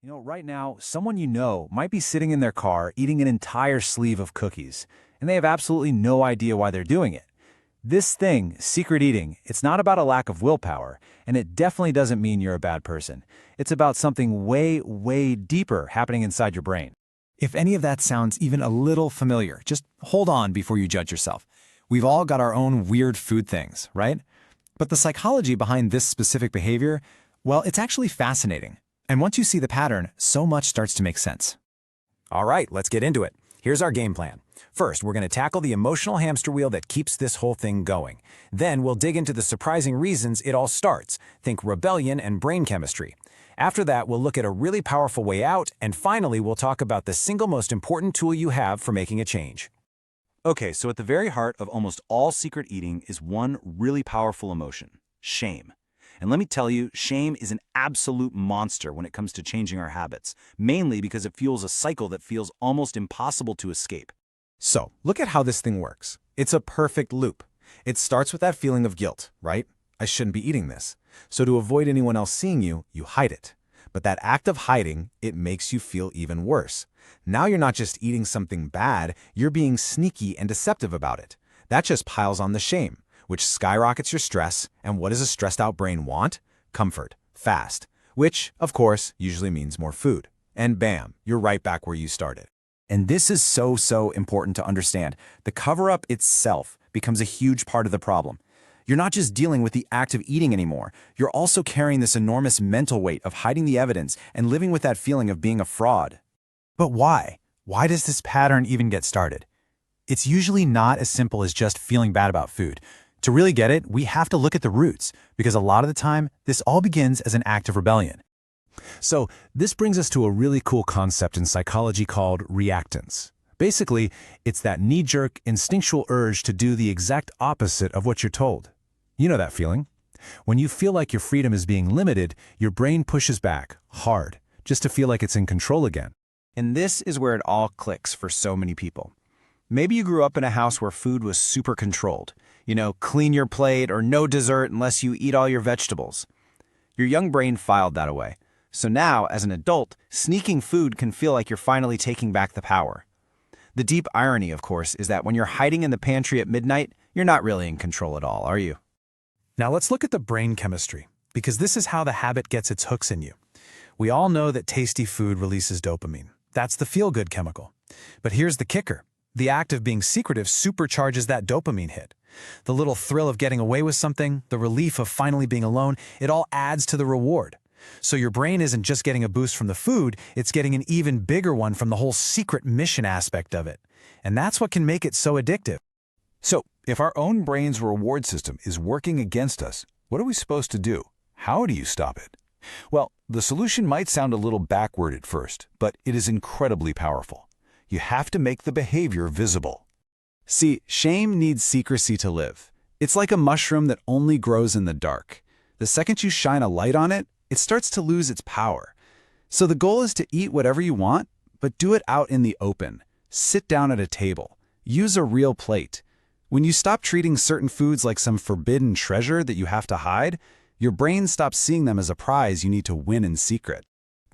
Right now, someone you know might be sitting in their car eating an entire sleeve of cookies, and they have absolutely no idea why they're doing it. This thing, secret eating, it's not about a lack of willpower, and it definitely doesn't mean you're a bad person. It's about something way, way deeper happening inside your brain. If any of that sounds even a little familiar, just hold on before you judge yourself. We've all got our own weird food things, right? But the psychology behind this specific behavior, well, it's actually fascinating. And once you see the pattern, so much starts to make sense. All right, let's get into it. Here's our game plan. First, we're going to tackle the emotional hamster wheel that keeps this whole thing going. Then we'll dig into the surprising reasons it all starts. Think rebellion and brain chemistry. After that, we'll look at a really powerful way out, and finally, we'll talk about the single most important tool you have for making a change. Okay, so at the very heart of almost all secret eating is one really powerful emotion: shame. And let me tell you, shame is an absolute monster when it comes to changing our habits, mainly because it fuels a cycle that feels almost impossible to escape. So, look at how this thing works. It's a perfect loop. It starts with that feeling of guilt, right? I shouldn't be eating this. So to avoid anyone else seeing you, you hide it. But that act of hiding, it makes you feel even worse. Now you're not just eating something bad, you're being sneaky and deceptive about it. That just piles on the shame, which skyrockets your stress. And what does a stressed out brain want? Comfort, fast, which, of course, usually means more food. And bam, you're right back where you started. And this is so important to understand. The cover-up itself becomes a huge part of the problem. You're not just dealing with the act of eating anymore. You're also carrying this enormous mental weight of hiding the evidence and living with that feeling of being a fraud. But why? Why does this pattern even get started? It's usually not as simple as just feeling bad about food. To really get it, we have to look at the roots, because a lot of the time, this all begins as an act of rebellion. So this brings us to a really cool concept in psychology called reactance. Basically, it's that knee-jerk, instinctual urge to do the exact opposite of what you're told. You know that feeling? When you feel like your freedom is being limited, your brain pushes back, hard, just to feel like it's in control again. And this is where it all clicks for so many people. Maybe you grew up in a house where food was super controlled. Clean your plate or no dessert unless you eat all your vegetables. Your young brain filed that away. So now, as an adult, sneaking food can feel like you're finally taking back the power. The deep irony, of course, is that when you're hiding in the pantry at midnight, you're not really in control at all, are you? Now let's look at the brain chemistry, because this is how the habit gets its hooks in you. We all know that tasty food releases dopamine. That's the feel-good chemical. But here's the kicker. The act of being secretive supercharges that dopamine hit. The little thrill of getting away with something, the relief of finally being alone, it all adds to the reward. So your brain isn't just getting a boost from the food, it's getting an even bigger one from the whole secret mission aspect of it. And that's what can make it so addictive. So, if our own brain's reward system is working against us, what are we supposed to do? How do you stop it? Well, the solution might sound a little backward at first, but it is incredibly powerful. You have to make the behavior visible. See, shame needs secrecy to live. It's like a mushroom that only grows in the dark. The second you shine a light on it, it starts to lose its power. So the goal is to eat whatever you want, but do it out in the open. Sit down at a table. Use a real plate. When you stop treating certain foods like some forbidden treasure that you have to hide, your brain stops seeing them as a prize you need to win in secret.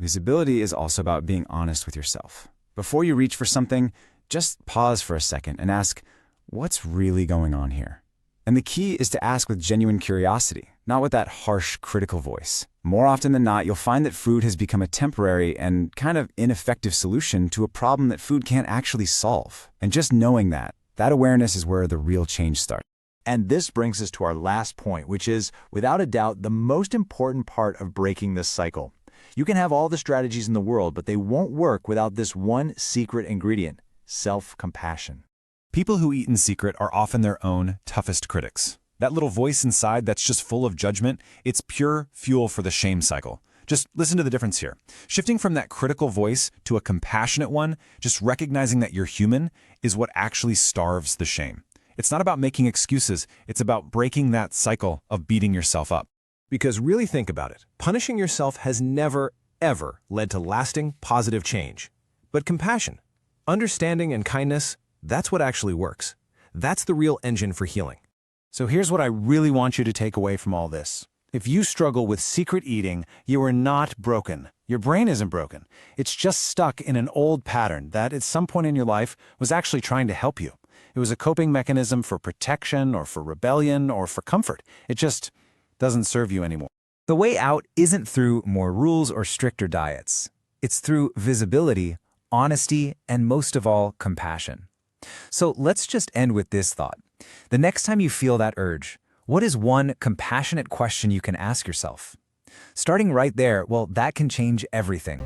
Visibility is also about being honest with yourself. Before you reach for something, just pause for a second and ask, what's really going on here? And the key is to ask with genuine curiosity, not with that harsh, critical voice. More often than not, you'll find that food has become a temporary and kind of ineffective solution to a problem that food can't actually solve. And just knowing that awareness is where the real change starts. And this brings us to our last point, which is, without a doubt, the most important part of breaking this cycle. You can have all the strategies in the world, but they won't work without this one secret ingredient: self-compassion. People who eat in secret are often their own toughest critics. That little voice inside that's just full of judgment, it's pure fuel for the shame cycle. Just listen to the difference here. Shifting from that critical voice to a compassionate one, just recognizing that you're human, is what actually starves the shame. It's not about making excuses, it's about breaking that cycle of beating yourself up. Because really think about it, punishing yourself has never, ever led to lasting, positive change. But compassion, understanding, and kindness, that's what actually works. That's the real engine for healing. So here's what I really want you to take away from all this. If you struggle with secret eating, you are not broken. Your brain isn't broken. It's just stuck in an old pattern that at some point in your life was actually trying to help you. It was a coping mechanism for protection or for rebellion or for comfort. It just doesn't serve you anymore. The way out isn't through more rules or stricter diets. It's through visibility, honesty, and most of all, compassion. So let's just end with this thought. The next time you feel that urge, what is one compassionate question you can ask yourself? Starting right there, well, that can change everything.